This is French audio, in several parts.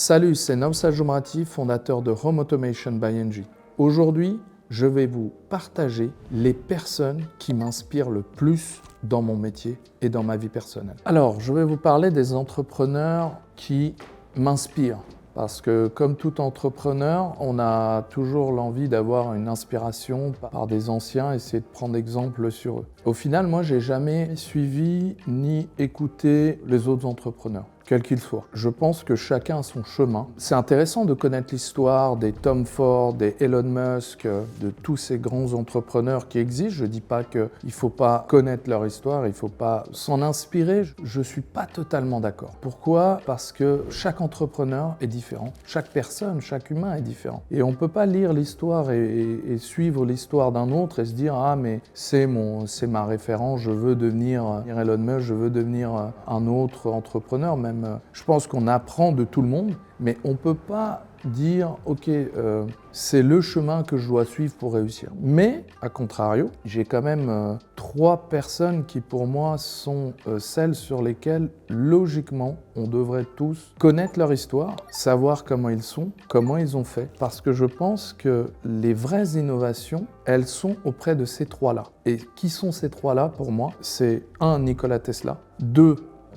Salut, c'est Nawsal Jomrati, fondateur de Home Automation by Engie. Aujourd'hui, je vais vous partager les personnes qui m'inspirent le plus dans mon métier et dans ma vie personnelle. Alors, je vais vous parler des entrepreneurs qui m'inspirent. Parce que comme tout entrepreneur, on a toujours l'envie d'avoir une inspiration par des anciens, essayer de prendre exemple sur eux. Au final, moi, j'ai jamais suivi ni écouté les autres entrepreneurs, quels qu'ils soient. Je pense que chacun a son chemin. C'est intéressant de connaître l'histoire des Tom Ford, des Elon Musk, de tous ces grands entrepreneurs qui existent. Je ne dis pas qu'il ne faut pas connaître leur histoire, il ne faut pas s'en inspirer. Je ne suis pas totalement d'accord. Pourquoi ? Parce que chaque entrepreneur est différent. Chaque personne, chaque humain est différent. Et on ne peut pas lire l'histoire et suivre l'histoire d'un autre et se dire « Ah, mais c'est ma référence, je veux devenir Elon Musk, je veux devenir un autre entrepreneur ». Même, je pense qu'on apprend de tout le monde, mais on ne peut pas dire « Ok, c'est le chemin que je dois suivre pour réussir ». Mais, à contrario, j'ai quand même 3 personnes qui pour moi sont celles sur lesquelles, logiquement, on devrait tous connaître leur histoire, savoir comment ils sont, comment ils ont fait, parce que je pense que les vraies innovations, elles sont auprès de ces 3-là. Et qui sont ces 3-là pour moi ? C'est 1, Nikola Tesla, 2,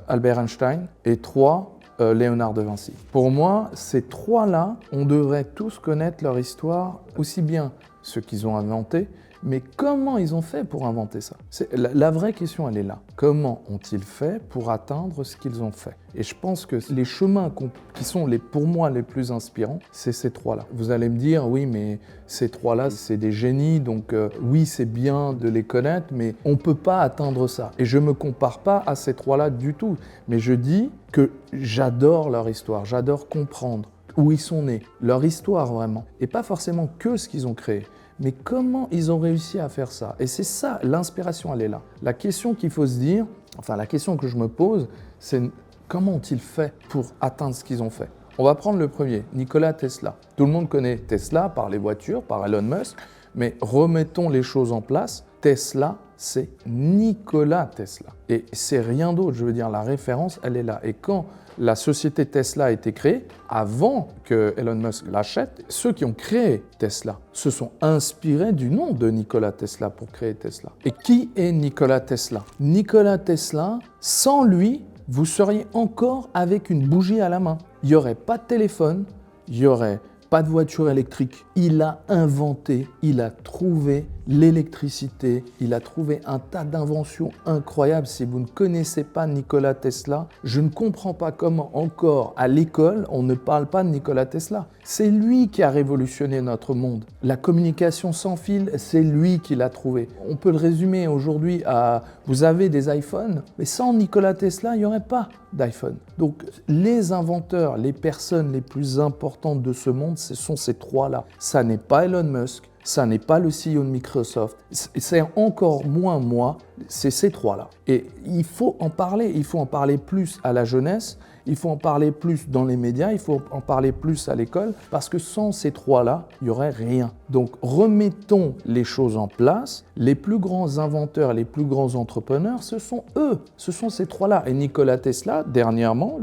Albert Einstein, et 3, Léonard de Vinci. Pour moi, ces 3-là, on devrait tous connaître leur histoire, aussi bien ce qu'ils ont inventé, mais comment ils ont fait pour inventer ça ? La vraie question, elle est là. Comment ont-ils fait pour atteindre ce qu'ils ont fait ? Et je pense que les chemins qui sont pour moi les plus inspirants, c'est ces 3-là. Vous allez me dire, oui, mais ces 3-là, c'est des génies, donc oui, c'est bien de les connaître, mais on ne peut pas atteindre ça. Et je ne me compare pas à ces 3-là du tout, mais je dis que j'adore leur histoire, j'adore comprendre où ils sont nés, leur histoire vraiment, et pas forcément que ce qu'ils ont créé. Mais comment ils ont réussi à faire ça ? Et c'est ça, l'inspiration, elle est là. La question qu'il faut se dire, enfin la question que je me pose, c'est comment ont-ils fait pour atteindre ce qu'ils ont fait ? On va prendre le premier, Nikola Tesla. Tout le monde connaît Tesla par les voitures, par Elon Musk, mais remettons les choses en place. Tesla, c'est Nikola Tesla. Et c'est rien d'autre, je veux dire, la référence, elle est là. Et quand la société Tesla a été créée, avant que Elon Musk l'achète, ceux qui ont créé Tesla se sont inspirés du nom de Nikola Tesla pour créer Tesla. Et qui est Nikola Tesla ? Nikola Tesla, sans lui, vous seriez encore avec une bougie à la main. Il n'y aurait pas de téléphone, il n'y aurait pas de voiture électrique. Il a inventé, il a trouvé l'électricité, il a trouvé un tas d'inventions incroyables. Si vous ne connaissez pas Nikola Tesla, je ne comprends pas comment encore à l'école on ne parle pas de Nikola Tesla. C'est lui qui a révolutionné notre monde. La communication sans fil, c'est lui qui l'a trouvé. On peut le résumer aujourd'hui à vous avez des iPhones, mais sans Nikola Tesla, il n'y aurait pas d'iPhone. Donc les inventeurs, les personnes les plus importantes de ce monde, ce sont ces 3-là. Ça n'est pas Elon Musk, ça n'est pas le CEO de Microsoft, c'est encore moins moi, c'est ces 3-là. Et il faut en parler plus à la jeunesse, il faut en parler plus dans les médias, il faut en parler plus à l'école, parce que sans ces 3-là, il n'y aurait rien. Donc remettons les choses en place, les plus grands inventeurs, les plus grands entrepreneurs, ce sont eux, ce sont ces 3-là. Et Nikola Tesla, dernièrement,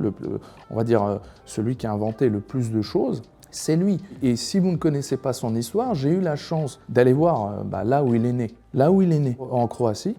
on va dire celui qui a inventé le plus de choses, c'est lui. Et si vous ne connaissez pas son histoire, j'ai eu la chance d'aller voir là où il est né. Là où il est né, en Croatie,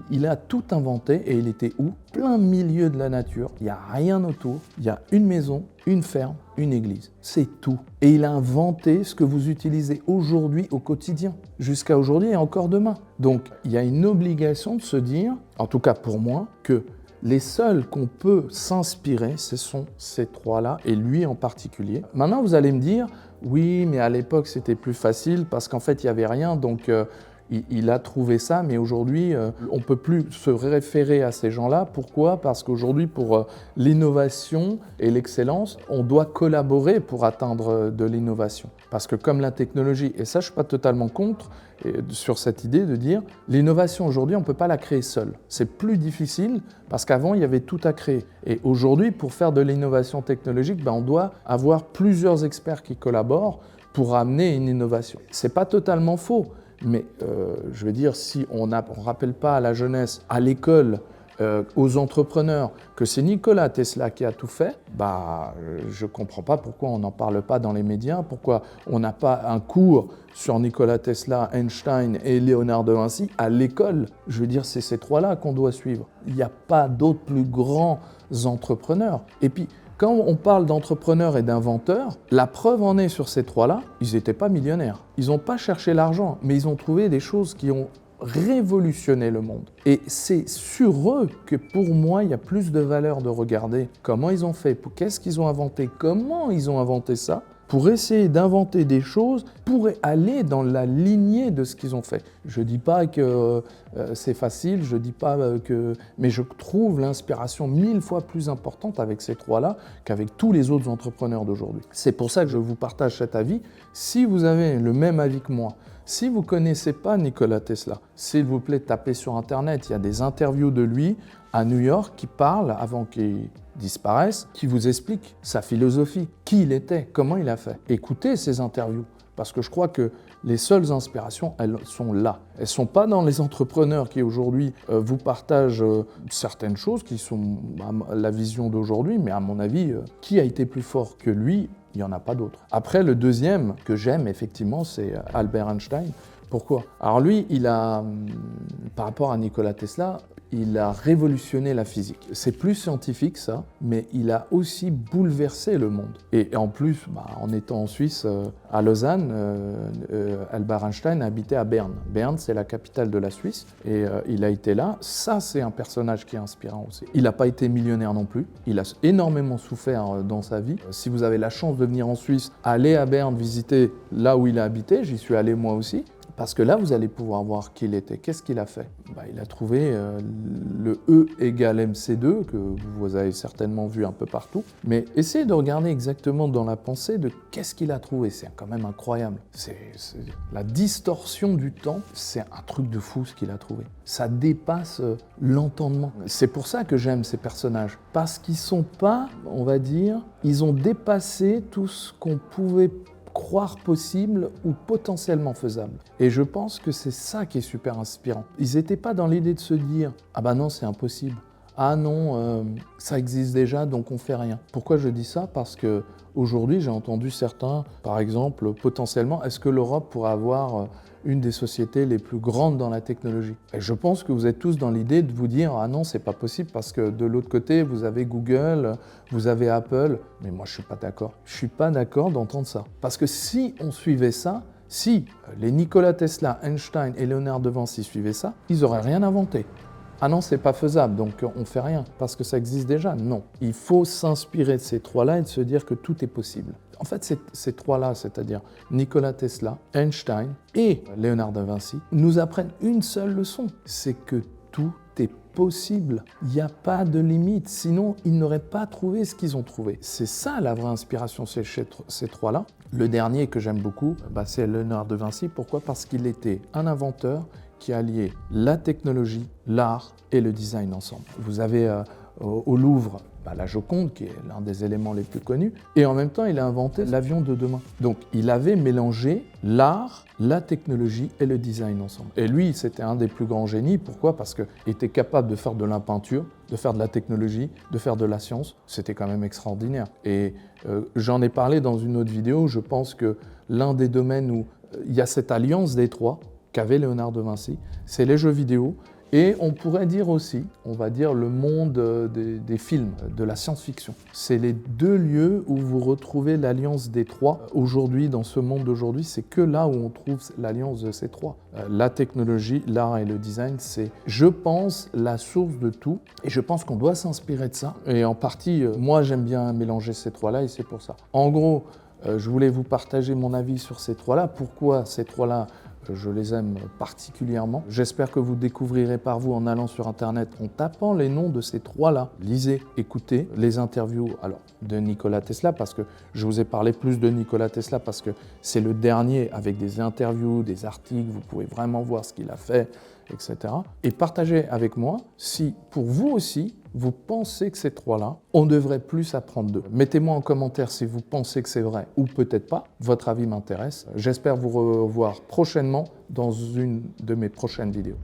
il a tout inventé et il était où ? Plein milieu de la nature, il n'y a rien autour, il y a une maison, une ferme, une église, c'est tout. Et il a inventé ce que vous utilisez aujourd'hui au quotidien, jusqu'à aujourd'hui et encore demain. Donc il y a une obligation de se dire, en tout cas pour moi, que les seuls qu'on peut s'inspirer, ce sont ces 3-là, et lui en particulier. Maintenant, vous allez me dire, oui, mais à l'époque, c'était plus facile parce qu'en fait, il n'y avait rien, donc il a trouvé ça, mais aujourd'hui, on ne peut plus se référer à ces gens-là. Pourquoi ? Parce qu'aujourd'hui, pour l'innovation et l'excellence, on doit collaborer pour atteindre de l'innovation. Parce que comme la technologie, et ça, je ne suis pas totalement contre, sur cette idée de dire l'innovation aujourd'hui, on ne peut pas la créer seul. C'est plus difficile parce qu'avant, il y avait tout à créer. Et aujourd'hui, pour faire de l'innovation technologique, on doit avoir plusieurs experts qui collaborent pour amener une innovation. Ce n'est pas totalement faux, mais je veux dire, si on ne rappelle pas à la jeunesse, à l'école, aux entrepreneurs que c'est Nikola Tesla qui a tout fait, je ne comprends pas pourquoi on n'en parle pas dans les médias, pourquoi on n'a pas un cours sur Nikola Tesla, Einstein et Léonard de Vinci à l'école. Je veux dire, c'est ces trois-là qu'on doit suivre. Il n'y a pas d'autres plus grands entrepreneurs. Et puis, quand on parle d'entrepreneurs et d'inventeurs, la preuve en est sur ces trois-là, ils n'étaient pas millionnaires. Ils n'ont pas cherché l'argent, mais ils ont trouvé des choses qui ont révolutionné le monde. Et c'est sur eux que pour moi, il y a plus de valeur de regarder comment ils ont fait, qu'est-ce qu'ils ont inventé, comment ils ont inventé ça, pour essayer d'inventer des choses pour aller dans la lignée de ce qu'ils ont fait. Je ne dis pas que c'est facile, je dis pas mais je trouve l'inspiration 1000 fois plus importante avec ces trois-là qu'avec tous les autres entrepreneurs d'aujourd'hui. C'est pour ça que je vous partage cet avis. Si vous avez le même avis que moi, si vous ne connaissez pas Nikola Tesla, s'il vous plaît, tapez sur Internet, il y a des interviews de lui à New York qui parlent avant qu'il disparaisse, qui vous explique sa philosophie, qui il était, comment il a fait. Écoutez ces interviews, parce que je crois que les seules inspirations, elles sont là. Elles ne sont pas dans les entrepreneurs qui aujourd'hui vous partagent certaines choses qui sont la vision d'aujourd'hui, mais à mon avis, qui a été plus fort que lui? Il n'y en a pas d'autre. Après, le deuxième que j'aime, effectivement, c'est Albert Einstein. Pourquoi? Alors lui, par rapport à Nikola Tesla, il a révolutionné la physique. C'est plus scientifique ça, mais il a aussi bouleversé le monde. Et en plus, en étant en Suisse, à Lausanne, Albert Einstein habitait à Berne. Berne, c'est la capitale de la Suisse, et il a été là. Ça, c'est un personnage qui est inspirant aussi. Il n'a pas été millionnaire non plus. Il a énormément souffert dans sa vie. Si vous avez la chance de venir en Suisse, allez à Berne visiter là où il a habité. J'y suis allé moi aussi. Parce que là, vous allez pouvoir voir qui il était. Qu'est-ce qu'il a fait? Il a trouvé le E égale MC2, que vous avez certainement vu un peu partout. Mais essayez de regarder exactement dans la pensée de qu'est-ce qu'il a trouvé. C'est quand même incroyable. La distorsion du temps, c'est un truc de fou ce qu'il a trouvé. Ça dépasse l'entendement. C'est pour ça que j'aime ces personnages. Parce qu'ils sont pas, on va dire, ils ont dépassé tout ce qu'on pouvait croire possible ou potentiellement faisable. Et je pense que c'est ça qui est super inspirant. Ils n'étaient pas dans l'idée de se dire « Ah bah non, c'est impossible. Ah non, ça existe déjà, donc on fait rien. » Pourquoi je dis ça? Parce que aujourd'hui, j'ai entendu certains, par exemple, potentiellement, est-ce que l'Europe pourrait avoir une des sociétés les plus grandes dans la technologie? Et je pense que vous êtes tous dans l'idée de vous dire « Ah non, c'est pas possible parce que de l'autre côté, vous avez Google, vous avez Apple. » Mais moi, je suis pas d'accord. Je suis pas d'accord d'entendre ça. Parce que si on suivait ça, si les Nikola Tesla, Einstein et Léonard de Vinci suivaient ça, ils n'auraient rien inventé. Ah non, c'est pas faisable, donc on fait rien, parce que ça existe déjà. Non. Il faut s'inspirer de ces trois-là et de se dire que tout est possible. En fait, ces trois-là, c'est-à-dire Nikola Tesla, Einstein et Léonard de Vinci, nous apprennent une seule leçon, c'est que tout est possible. Il n'y a pas de limite, sinon ils n'auraient pas trouvé ce qu'ils ont trouvé. C'est ça la vraie inspiration, c'est chez ces trois-là. Le dernier que j'aime beaucoup, c'est Léonard de Vinci. Pourquoi? Parce qu'il était un inventeur qui a lié la technologie, l'art et le design ensemble. Vous avez au Louvre la Joconde, qui est l'un des éléments les plus connus, et en même temps, il a inventé l'avion de demain. Donc, il avait mélangé l'art, la technologie et le design ensemble. Et lui, c'était un des plus grands génies. Pourquoi? Parce qu'il était capable de faire de la peinture, de faire de la technologie, de faire de la science. C'était quand même extraordinaire. Et j'en ai parlé dans une autre vidéo. Je pense que l'un des domaines où il y a cette alliance des trois qu'avait Léonard de Vinci, c'est les jeux vidéo. Et on pourrait dire aussi, on va dire, le monde des films, de la science-fiction. C'est les deux lieux où vous retrouvez l'alliance des trois. Aujourd'hui, dans ce monde d'aujourd'hui, c'est que là où on trouve l'alliance de ces trois. La technologie, l'art et le design, c'est, je pense, la source de tout. Et je pense qu'on doit s'inspirer de ça. Et en partie, moi, j'aime bien mélanger ces trois-là et c'est pour ça. En gros, je voulais vous partager mon avis sur ces trois-là. Pourquoi ces trois-là? Je les aime particulièrement. J'espère que vous découvrirez par vous en allant sur Internet, en tapant les noms de ces trois-là. Lisez, écoutez les interviews de Nikola Tesla, parce que je vous ai parlé plus de Nikola Tesla, parce que c'est le dernier avec des interviews, des articles, vous pouvez vraiment voir ce qu'il a fait, etc. Et partagez avec moi si, pour vous aussi, vous pensez que ces trois-là, on devrait plus apprendre d'eux. Mettez-moi en commentaire si vous pensez que c'est vrai ou peut-être pas. Votre avis m'intéresse. J'espère vous revoir prochainement dans une de mes prochaines vidéos.